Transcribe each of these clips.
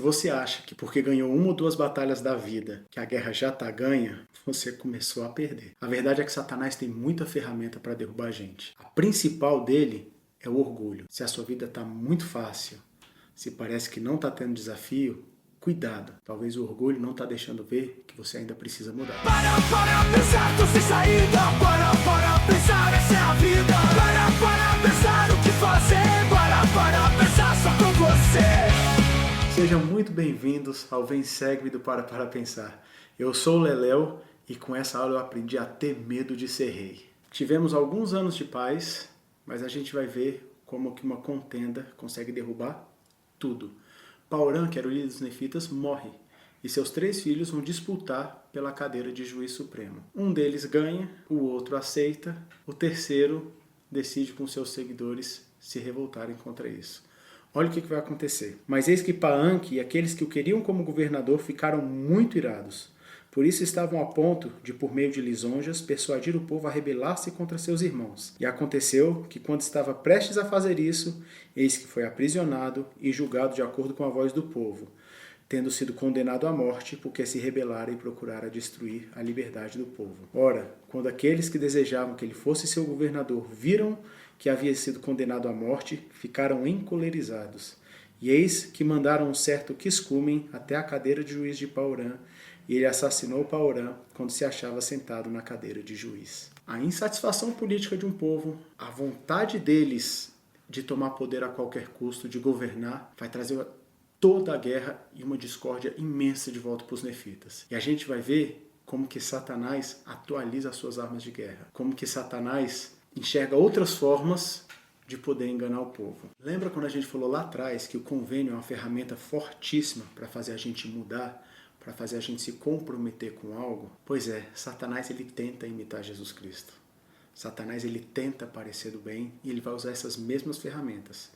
você acha que porque ganhou uma ou duas batalhas da vida, que a guerra já está ganha, você começou a perder. A verdade é que Satanás tem muita ferramenta para derrubar a gente. A principal dele é o orgulho. Se a sua vida está muito fácil, se parece que não está tendo desafio, cuidado. Talvez o orgulho não está deixando ver que você ainda precisa mudar. Para pensar, tô sem saída. Para pensar, essa é a vida. Para pensar o que fazer. Para pensar só com você. Sejam muito bem-vindos ao Vem Segue-me do Para Pensar. Eu sou o Leléo e com essa aula eu aprendi a ter medo de ser rei. Tivemos alguns anos de paz, mas a gente vai ver como que uma contenda consegue derrubar tudo. Paorã, que era o líder dos nefitas, morre e seus 3 filhos vão disputar pela cadeira de juiz supremo. Um deles ganha, o outro aceita, o terceiro decide com seus seguidores se revoltarem contra isso. Olha o que vai acontecer. Mas eis que Paanque e aqueles que o queriam como governador ficaram muito irados. Por isso estavam a ponto de, por meio de lisonjas, persuadir o povo a rebelar-se contra seus irmãos. E aconteceu que, quando estava prestes a fazer isso, eis que foi aprisionado e julgado de acordo com a voz do povo, tendo sido condenado à morte porque se rebelara e procurara destruir a liberdade do povo. Ora, quando aqueles que desejavam que ele fosse seu governador viram que havia sido condenado à morte, ficaram encolerizados. E eis que mandaram um certo Quiscúmen até a cadeira de juiz de Paorã, e ele assassinou Paorã quando se achava sentado na cadeira de juiz. A insatisfação política de um povo, a vontade deles de tomar poder a qualquer custo, de governar, vai trazer toda a guerra e uma discórdia imensa de volta para os nefitas. E a gente vai ver como que Satanás atualiza as suas armas de guerra, como que Satanás enxerga outras formas de poder enganar o povo. Lembra quando a gente falou lá atrás que o convênio é uma ferramenta fortíssima para fazer a gente mudar, para fazer a gente se comprometer com algo? Pois é, Satanás ele tenta imitar Jesus Cristo. Satanás ele tenta parecer do bem e ele vai usar essas mesmas ferramentas.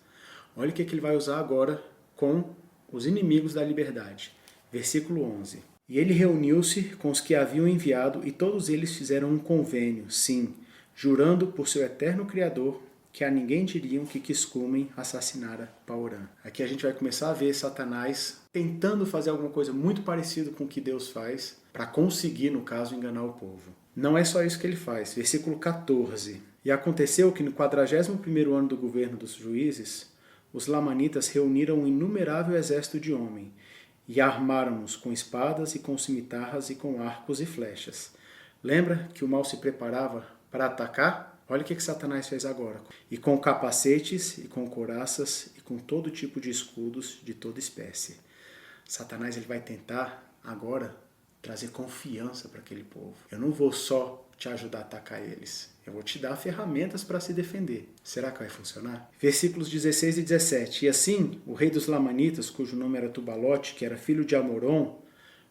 Olha o que ele vai usar agora com os inimigos da liberdade. Versículo 11. E ele reuniu-se com os que haviam enviado e todos eles fizeram um convênio, sim, jurando por seu eterno Criador que a ninguém diriam que Quiscúmen assassinara Paorã. Aqui a gente vai começar a ver Satanás tentando fazer alguma coisa muito parecida com o que Deus faz para conseguir, no caso, enganar o povo. Não é só isso que ele faz. Versículo 14. E aconteceu que no 41º ano do governo dos juízes, os lamanitas reuniram um inumerável exército de homens e armaram-nos com espadas e com cimitarras e com arcos e flechas. Lembra que o mal se preparava para atacar? Olha o que Satanás fez agora. E com capacetes, e com couraças, e com todo tipo de escudos de toda espécie. Satanás ele vai tentar agora trazer confiança para aquele povo. Eu não vou só te ajudar a atacar eles. Eu vou te dar ferramentas para se defender. Será que vai funcionar? Versículos 16 e 17. E assim, o rei dos Lamanitas, cujo nome era Tubalote, que era filho de Amoron,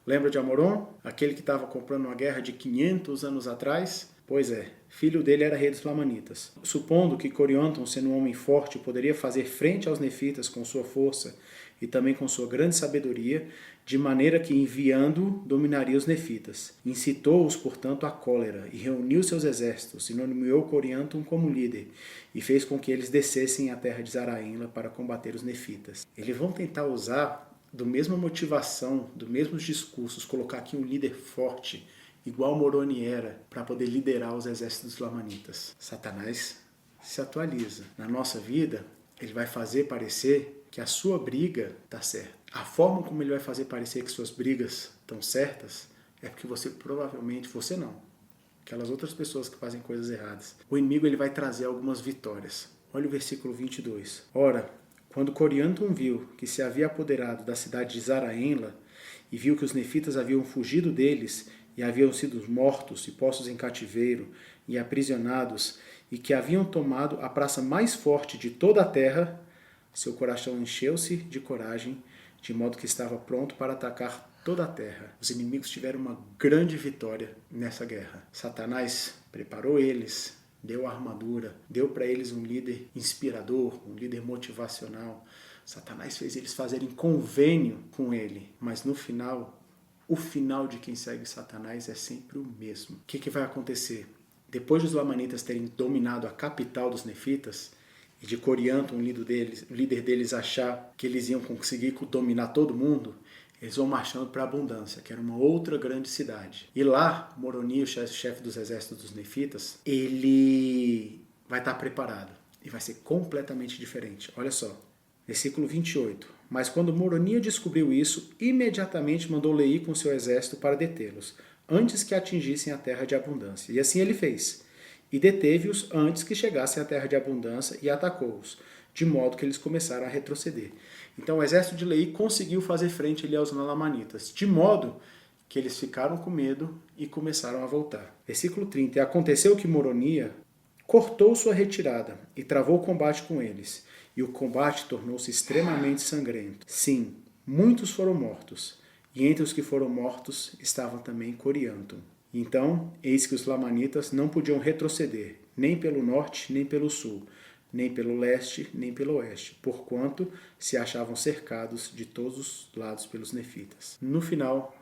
lembra de Amoron? Aquele que estava comprando uma guerra de 500 anos atrás? Pois é, filho dele era rei dos Lamanitas. Supondo que Corionton, sendo um homem forte, poderia fazer frente aos nefitas com sua força e também com sua grande sabedoria, de maneira que, enviando, dominaria os nefitas. Incitou-os, portanto, à cólera, e reuniu seus exércitos, e nomeou Corionton como líder, e fez com que eles descessem à terra de Zaraínla para combater os nefitas. Eles vão tentar usar do mesma motivação, dos mesmos discursos, colocar aqui um líder forte, igual Moroni era, para poder liderar os exércitos dos Lamanitas. Satanás se atualiza. Na nossa vida, ele vai fazer parecer que a sua briga está certa. A forma como ele vai fazer parecer que suas brigas estão certas é porque você provavelmente, você não, aquelas outras pessoas que fazem coisas erradas. O inimigo ele vai trazer algumas vitórias. Olha o versículo 22. Ora, quando Corionton viu que se havia apoderado da cidade de Zaraínla e viu que os nefitas haviam fugido deles e haviam sido mortos e postos em cativeiro e aprisionados, e que haviam tomado a praça mais forte de toda a terra, seu coração encheu-se de coragem, de modo que estava pronto para atacar toda a terra. Os inimigos tiveram uma grande vitória nessa guerra. Satanás preparou eles, deu a armadura, deu para eles um líder inspirador, um líder motivacional. Satanás fez eles fazerem convênio com ele, mas no final, o final de quem segue Satanás é sempre o mesmo. O que vai acontecer? Depois dos Lamanitas terem dominado a capital dos nefitas, e de Corianto, o líder deles, achar que eles iam conseguir dominar todo mundo, eles vão marchando para Abundância, que era uma outra grande cidade. E lá, Moroni, o chefe dos exércitos dos Nefitas, ele vai estar preparado e vai ser completamente diferente. Olha só, versículo 28. Mas quando Moroni descobriu isso, imediatamente mandou Leí com seu exército para detê-los, antes que atingissem a terra de Abundância. E assim ele fez. E deteve-os antes que chegassem à terra de Abundância e atacou-os, de modo que eles começaram a retroceder. Então o exército de Leí conseguiu fazer frente ali aos lamanitas, de modo que eles ficaram com medo e começaram a voltar. Versículo 30. E aconteceu que Moronia cortou sua retirada e travou o combate com eles, e o combate tornou-se extremamente sangrento. Sim, muitos foram mortos, e entre os que foram mortos estavam também Corianto. Então, eis que os lamanitas não podiam retroceder, nem pelo norte, nem pelo sul, nem pelo leste, nem pelo oeste, porquanto se achavam cercados de todos os lados pelos nefitas. No final,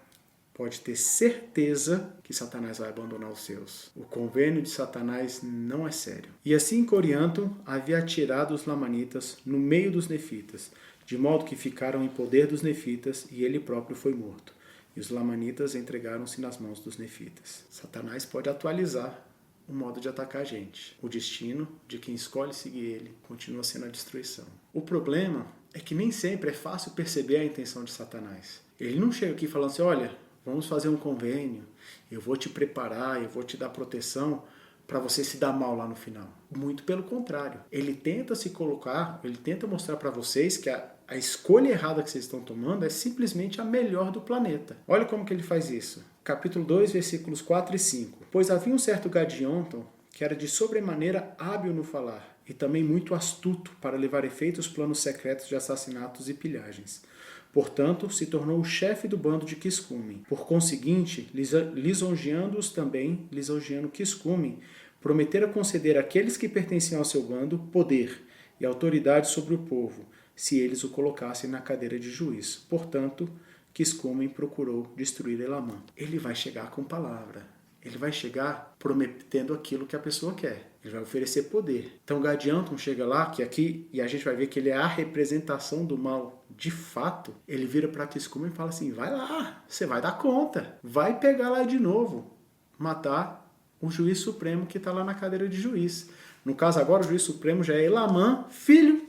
pode ter certeza que Satanás vai abandonar os seus. O convênio de Satanás não é sério. E assim Corianto havia tirado os lamanitas no meio dos nefitas, de modo que ficaram em poder dos nefitas, e ele próprio foi morto. E os lamanitas entregaram-se nas mãos dos nefitas. Satanás pode atualizar o modo de atacar a gente. O destino de quem escolhe seguir ele continua sendo a destruição. O problema é que nem sempre é fácil perceber a intenção de Satanás. Ele não chega aqui falando assim, olha, vamos fazer um convênio, eu vou te preparar, eu vou te dar proteção para você se dar mal lá no final. Muito pelo contrário. Ele tenta se colocar, ele tenta mostrar para vocês que a escolha errada que vocês estão tomando é simplesmente a melhor do planeta. Olha como que ele faz isso. Capítulo 2, versículos 4 e 5. Pois havia um certo Gadianton que era de sobremaneira hábil no falar e também muito astuto para levar efeito os planos secretos de assassinatos e pilhagens. Portanto, se tornou o chefe do bando de Quiscumen. Por conseguinte, lisonjeando-os também, lisonjeando Quiscumen, prometera conceder àqueles que pertenciam ao seu bando poder e autoridade sobre o povo, se eles o colocassem na cadeira de juiz. Portanto, Quiscumen procurou destruir Elamã. Ele vai chegar com palavra. Ele vai chegar prometendo aquilo que a pessoa quer. Ele vai oferecer poder. Então Gadianton chega lá, que aqui, e a gente vai ver que ele é a representação do mal de fato. Ele vira para Quiscumen e fala assim, vai lá, você vai dar conta. Vai pegar lá de novo, matar o juiz supremo que está lá na cadeira de juiz. No caso agora, o juiz supremo já é Elamã, filho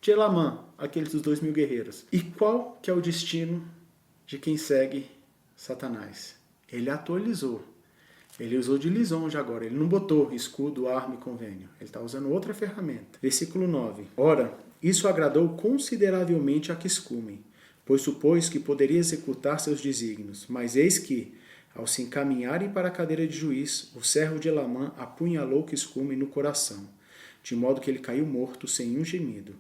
de Elamã, aqueles dos 2.000 guerreiros. E qual que é o destino de quem segue Satanás? Ele atualizou. Ele usou de lisonja agora. Ele não botou escudo, arma e convênio. Ele está usando outra ferramenta. Versículo 9. Ora, isso agradou consideravelmente a Quiscumen, pois supôs que poderia executar seus desígnios. Mas eis que, ao se encaminharem para a cadeira de juiz, o servo de Elamã apunhalou Quiscumen no coração, de modo que ele caiu morto sem um gemido.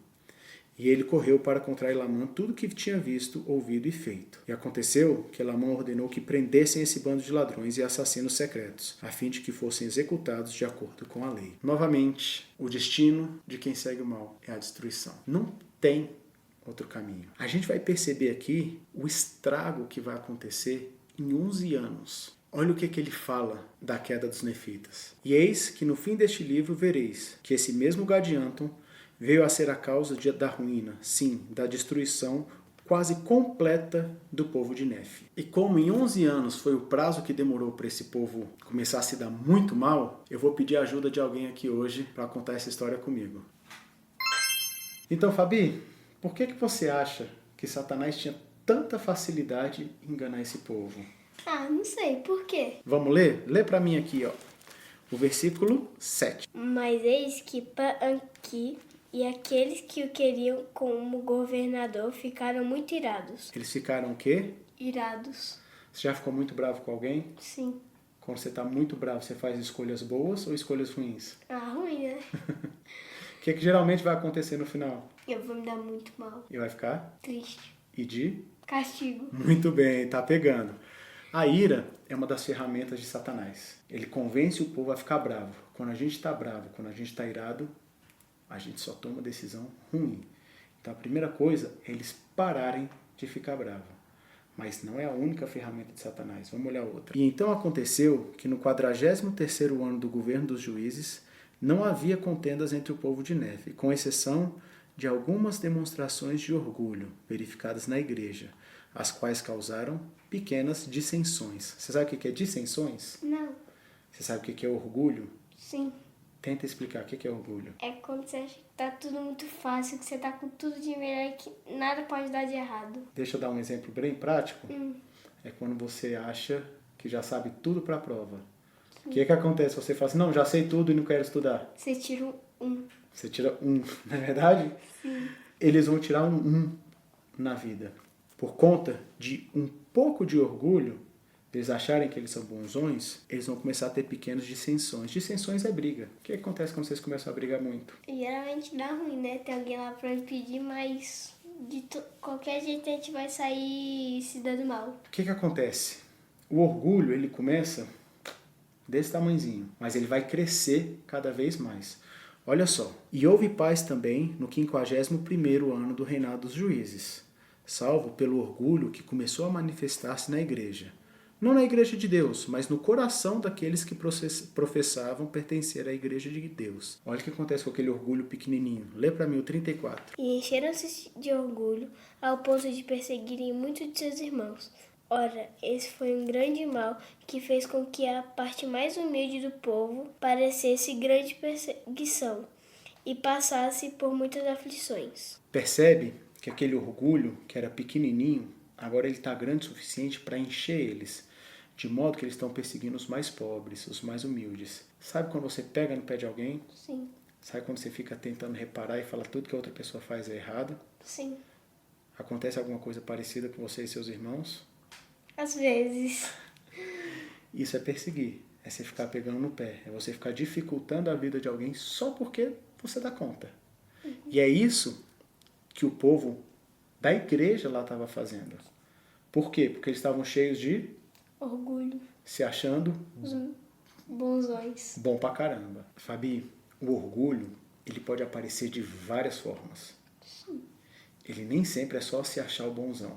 E ele correu para contar a Elamã tudo o que tinha visto, ouvido e feito. E aconteceu que Elamã ordenou que prendessem esse bando de ladrões e assassinos secretos, a fim de que fossem executados de acordo com a lei. Novamente, o destino de quem segue o mal é a destruição. Não tem outro caminho. A gente vai perceber aqui o estrago que vai acontecer em 11 anos. Olha o que ele fala da queda dos nefitas. E eis que no fim deste livro vereis que esse mesmo Gadianton veio a ser a causa da ruína, sim, da destruição quase completa do povo de Nefe. E como em 11 anos foi o prazo que demorou para esse povo começar a se dar muito mal, eu vou pedir a ajuda de alguém aqui hoje para contar essa história comigo. Então, Fabi, por que você acha que Satanás tinha tanta facilidade em enganar esse povo? Não sei, por quê? Vamos ler? Lê para mim aqui, ó. O versículo 7. Mas eis que Anqui e aqueles que o queriam como governador ficaram muito irados. Eles ficaram o quê? Irados. Você já ficou muito bravo com alguém? Sim. Quando você está muito bravo, você faz escolhas boas ou escolhas ruins? Ruim, né? O que geralmente vai acontecer no final? Eu vou me dar muito mal. E vai ficar? Triste. E de? Castigo. Muito bem, tá pegando. A ira é uma das ferramentas de Satanás. Ele convence o povo a ficar bravo. Quando a gente está bravo, quando a gente está irado, a gente só toma decisão ruim. Então a primeira coisa é eles pararem de ficar bravo. Mas não é a única ferramenta de Satanás. Vamos olhar outra. E então aconteceu que no 43º ano do governo dos juízes, Não havia contendas entre o povo de Néfe, com exceção de algumas demonstrações de orgulho verificadas na igreja, as quais causaram pequenas dissensões. Você sabe o que é dissensões? Não. Você sabe o que é orgulho? Sim. Tenta explicar o que é orgulho. É quando você acha que tá tudo muito fácil, que você tá com tudo de melhor e que nada pode dar de errado. Deixa eu dar um exemplo bem prático. É quando você acha que já sabe tudo para a prova. O que acontece? Você fala assim, não, já sei tudo e não quero estudar. Você tira um. Você tira 1, não é verdade? Sim. Eles vão tirar um 1 na vida. Por conta de um pouco de orgulho, eles acharem que eles são bonzões, eles vão começar a ter pequenas dissensões. Dissensões é briga. O que acontece quando vocês começam a brigar muito? E geralmente dá ruim, né? Tem alguém lá pra impedir, mas de qualquer jeito a gente vai sair se dando mal. O que acontece? O orgulho, ele começa desse tamanhozinho, mas ele vai crescer cada vez mais. Olha só. E houve paz também no 51º ano do reinado dos juízes, salvo pelo orgulho que começou a manifestar-se na igreja. Não na igreja de Deus, mas no coração daqueles que professavam pertencer à igreja de Deus. Olha o que acontece com aquele orgulho pequenininho. Lê para mim o 34. E encheram-se de orgulho ao ponto de perseguirem muitos de seus irmãos. Ora, esse foi um grande mal que fez com que a parte mais humilde do povo padecesse grande perseguição e passasse por muitas aflições. Percebe que aquele orgulho, que era pequenininho, agora ele está grande o suficiente para encher eles, de modo que eles estão perseguindo os mais pobres, os mais humildes. Sabe quando você pega no pé de alguém? Sim. Sabe quando você fica tentando reparar e fala tudo que a outra pessoa faz é errado? Sim. Acontece alguma coisa parecida com você e seus irmãos? Às vezes. Isso é perseguir, é você ficar pegando no pé, é você ficar dificultando a vida de alguém só porque você dá conta. E é isso que o povo da igreja lá estava fazendo. Por quê? Porque eles estavam cheios de Orgulho. se achando Os bonzões. bom pra caramba. Fabi, o orgulho, ele pode aparecer de várias formas. Sim. Ele nem sempre é só se achar o bonzão.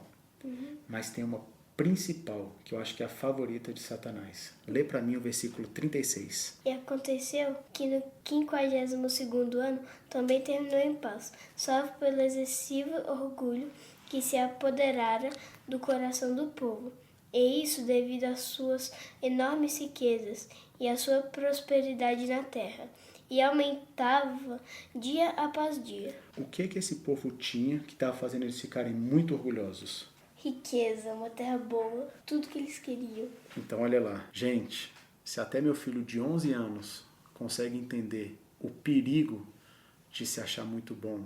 Mas tem uma principal, que eu acho que é a favorita de Satanás. Lê para mim o versículo 36. E aconteceu que no 52º ano também terminou em paz, salvo pelo excessivo orgulho que se apoderara do coração do povo. E isso devido às suas enormes riquezas e à sua prosperidade na terra. E aumentava dia após dia. O que esse povo tinha que estava fazendo eles ficarem muito orgulhosos? Riqueza, uma terra boa, tudo que eles queriam. Então olha lá. Gente, se até meu filho de 11 anos consegue entender o perigo de se achar muito bom,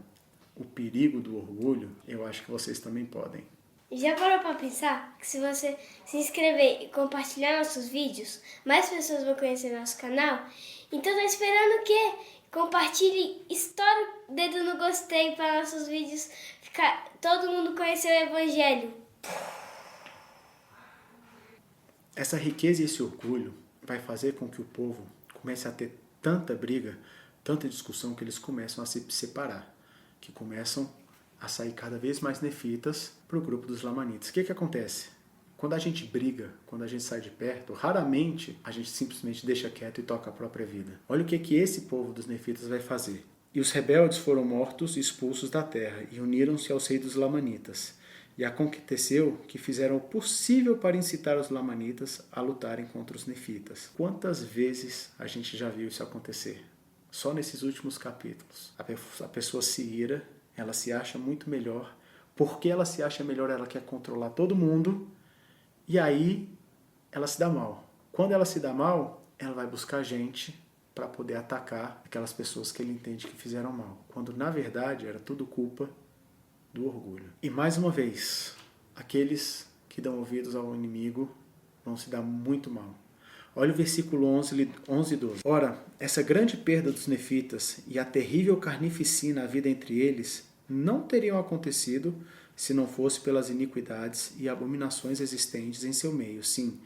o perigo do orgulho, eu acho que vocês também podem. Já parou pra pensar que se você se inscrever e compartilhar nossos vídeos, mais pessoas vão conhecer nosso canal? Então tá esperando o quê? Compartilhe, estoura o dedo no gostei para nossos vídeos ficar todo mundo conhecer o Evangelho. Essa riqueza e esse orgulho vai fazer com que o povo comece a ter tanta briga, tanta discussão, que eles começam a se separar, que começam a sair cada vez mais nefitas para o grupo dos lamanitas. O que acontece? Quando a gente briga, quando a gente sai de perto, raramente a gente simplesmente deixa quieto e toca a própria vida. Olha o que esse povo dos nefitas vai fazer. E os rebeldes foram mortos e expulsos da terra e uniram-se aos reis dos lamanitas. E aconteceu que fizeram o possível para incitar os lamanitas a lutarem contra os nefitas. Quantas vezes a gente já viu isso acontecer? Só nesses últimos capítulos. A pessoa se ira, ela se acha muito melhor. Porque ela se acha melhor, ela quer controlar todo mundo. E aí ela se dá mal. Quando ela se dá mal, ela vai buscar gente para poder atacar aquelas pessoas que ele entende que fizeram mal. Quando na verdade era tudo culpa do orgulho. E mais uma vez, aqueles que dão ouvidos ao inimigo vão se dar muito mal. Olha o versículo 11 e 12. Ora, essa grande perda dos nefitas e a terrível carnificina havida entre eles não teriam acontecido se não fosse pelas iniquidades e abominações existentes em seu meio, sim,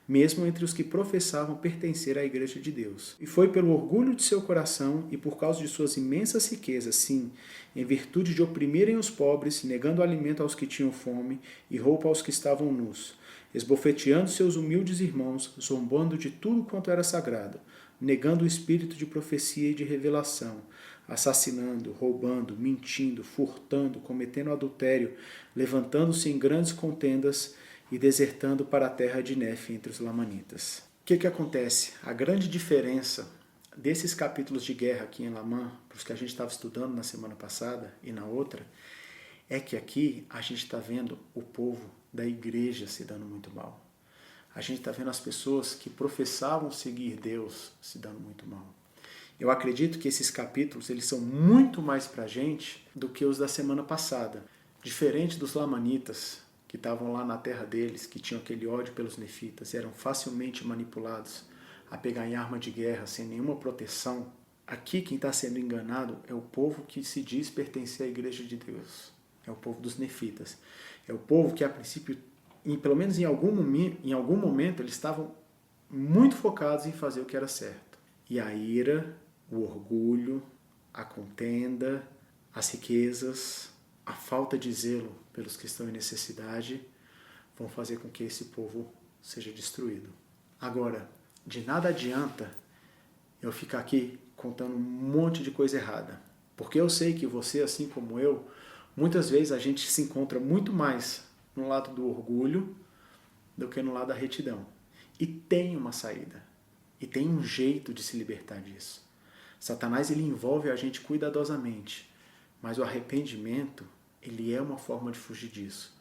mesmo entre os que professavam pertencer à igreja de Deus. E foi pelo orgulho de seu coração e por causa de suas imensas riquezas, sim, em virtude de oprimirem os pobres, negando alimento aos que tinham fome e roupa aos que estavam nus, esbofeteando seus humildes irmãos, zombando de tudo quanto era sagrado, negando o espírito de profecia e de revelação, assassinando, roubando, mentindo, furtando, cometendo adultério, levantando-se em grandes contendas e desertando para a terra de Nefe entre os lamanitas. O que acontece? A grande diferença desses capítulos de guerra aqui em Lamã, para os que a gente estava estudando na semana passada e na outra, é que aqui a gente está vendo o povo da igreja se dando muito mal. A gente está vendo as pessoas que professavam seguir Deus se dando muito mal. Eu acredito que esses capítulos eles são muito mais para a gente do que os da semana passada. Diferente dos lamanitas, que estavam lá na terra deles, que tinham aquele ódio pelos nefitas, eram facilmente manipulados a pegar em arma de guerra sem nenhuma proteção. Aqui quem está sendo enganado é o povo que se diz pertencer à igreja de Deus. É o povo dos nefitas. É o povo que a princípio, pelo menos em algum momento, eles estavam muito focados em fazer o que era certo. E a ira, o orgulho, a contenda, as riquezas, a falta de zelo pelos que estão em necessidade vão fazer com que esse povo seja destruído. Agora, de nada adianta eu ficar aqui contando um monte de coisa errada, porque eu sei que você, assim como eu, muitas vezes a gente se encontra muito mais no lado do orgulho do que no lado da retidão. E tem uma saída, e tem um jeito de se libertar disso. Satanás ele envolve a gente cuidadosamente, mas o arrependimento ele é uma forma de fugir disso.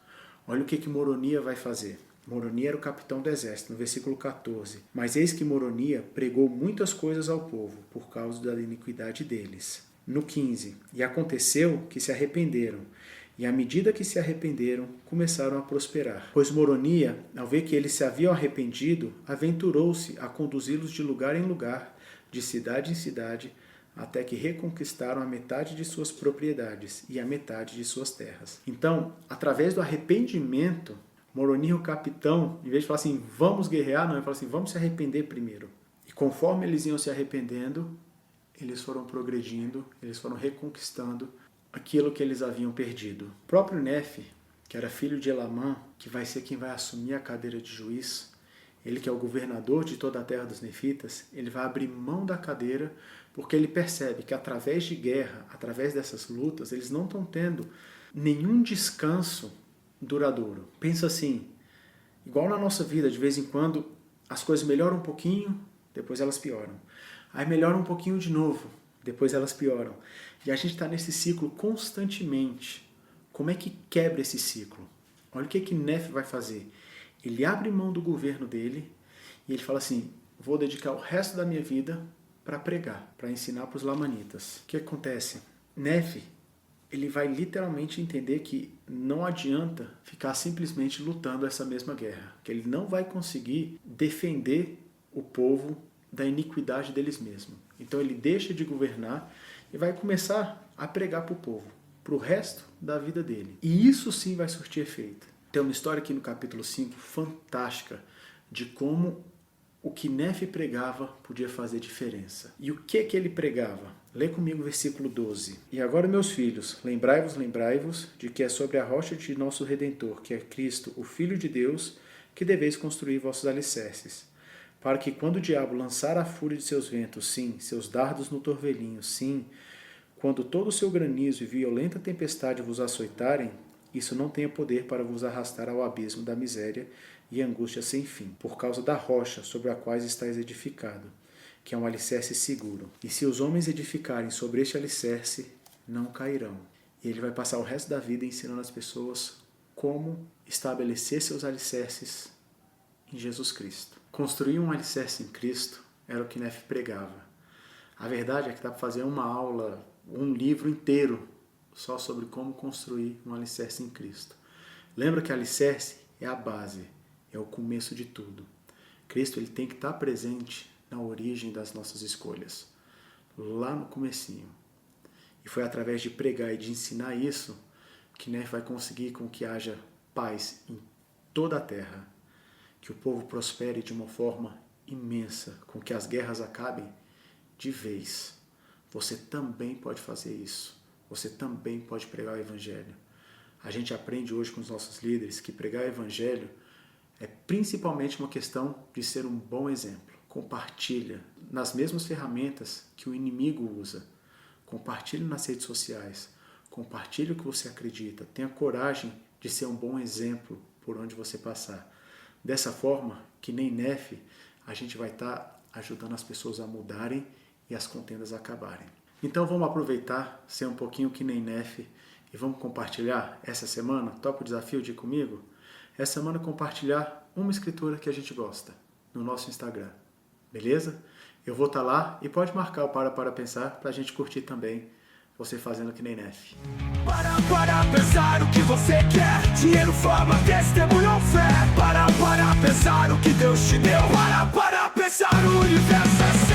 Olha o que Moronia vai fazer. Moronia era o capitão do exército, no versículo 14. Mas eis que Moronia pregou muitas coisas ao povo, por causa da iniquidade deles. No 15. E aconteceu que se arrependeram, e à medida que se arrependeram, começaram a prosperar. Pois Moronia, ao ver que eles se haviam arrependido, aventurou-se a conduzi-los de lugar em lugar, de cidade em cidade, até que reconquistaram a metade de suas propriedades e a metade de suas terras. Então, através do arrependimento, Moronia, o capitão, em vez de falar assim, vamos guerrear, não, ele fala assim, vamos se arrepender primeiro. E conforme eles iam se arrependendo, eles foram progredindo, eles foram reconquistando aquilo que eles haviam perdido. O próprio Nefe, que era filho de Elamã, que vai ser quem vai assumir a cadeira de juiz, ele que é o governador de toda a terra dos nefitas, ele vai abrir mão da cadeira porque ele percebe que através de guerra, através dessas lutas, eles não estão tendo nenhum descanso duradouro. Pensa assim, igual na nossa vida, de vez em quando as coisas melhoram um pouquinho, depois elas pioram. Aí melhoram um pouquinho de novo, depois elas pioram. E a gente está nesse ciclo constantemente. Como é que quebra esse ciclo? Olha o que Nefe vai fazer. Ele abre mão do governo dele e ele fala assim, vou dedicar o resto da minha vida para pregar, para ensinar para os lamanitas. O que acontece? Nefe, ele vai literalmente entender que não adianta ficar simplesmente lutando essa mesma guerra, que ele não vai conseguir defender o povo da iniquidade deles mesmos. Então ele deixa de governar e vai começar a pregar para o povo, para o resto da vida dele. E isso sim vai surtir efeito. Tem uma história aqui no capítulo 5 fantástica de como o que Nefe pregava podia fazer diferença. E o que ele pregava? Lê comigo o versículo 12. E agora, meus filhos, lembrai-vos de que é sobre a rocha de nosso Redentor, que é Cristo, o Filho de Deus, que deveis construir vossos alicerces, para que quando o diabo lançar a fúria de seus ventos, sim, seus dardos no torvelinho, sim, quando todo o seu granizo e violenta tempestade vos açoitarem, isso não tenha poder para vos arrastar ao abismo da miséria e angústia sem fim, por causa da rocha sobre a qual estáis edificado, que é um alicerce seguro. E se os homens edificarem sobre este alicerce, não cairão. E ele vai passar o resto da vida ensinando as pessoas como estabelecer seus alicerces em Jesus Cristo. Construir um alicerce em Cristo era o que Nefe pregava. A verdade é que dá para fazer uma aula, um livro inteiro, só sobre como construir um alicerce em Cristo. Lembra que alicerce é a base, é o começo de tudo. Cristo ele tem que estar presente na origem das nossas escolhas, lá no comecinho. E foi através de pregar e de ensinar isso que Nefe vai conseguir com que haja paz em toda a terra, que o povo prospere de uma forma imensa, com que as guerras acabem de vez. Você também pode fazer isso. Você também pode pregar o Evangelho. A gente aprende hoje com os nossos líderes que pregar o Evangelho é principalmente uma questão de ser um bom exemplo. Compartilha nas mesmas ferramentas que o inimigo usa. Compartilhe nas redes sociais. Compartilhe o que você acredita. Tenha coragem de ser um bom exemplo por onde você passar. Dessa forma, que nem Nefe, a gente vai estar ajudando as pessoas a mudarem e as contendas a acabarem. Então vamos aproveitar, ser um pouquinho que nem Nefe e vamos compartilhar essa semana. Topa o desafio de ir comigo? Essa semana compartilhar uma escritura que a gente gosta no nosso Instagram. Beleza? Eu vou estar lá e pode marcar o Para Pensar para a gente curtir também você fazendo que nem Nefe. Para pensar o que você quer. Dinheiro, fama, testemunho ou fé. Para pensar o que Deus te deu. Para pensar o universo é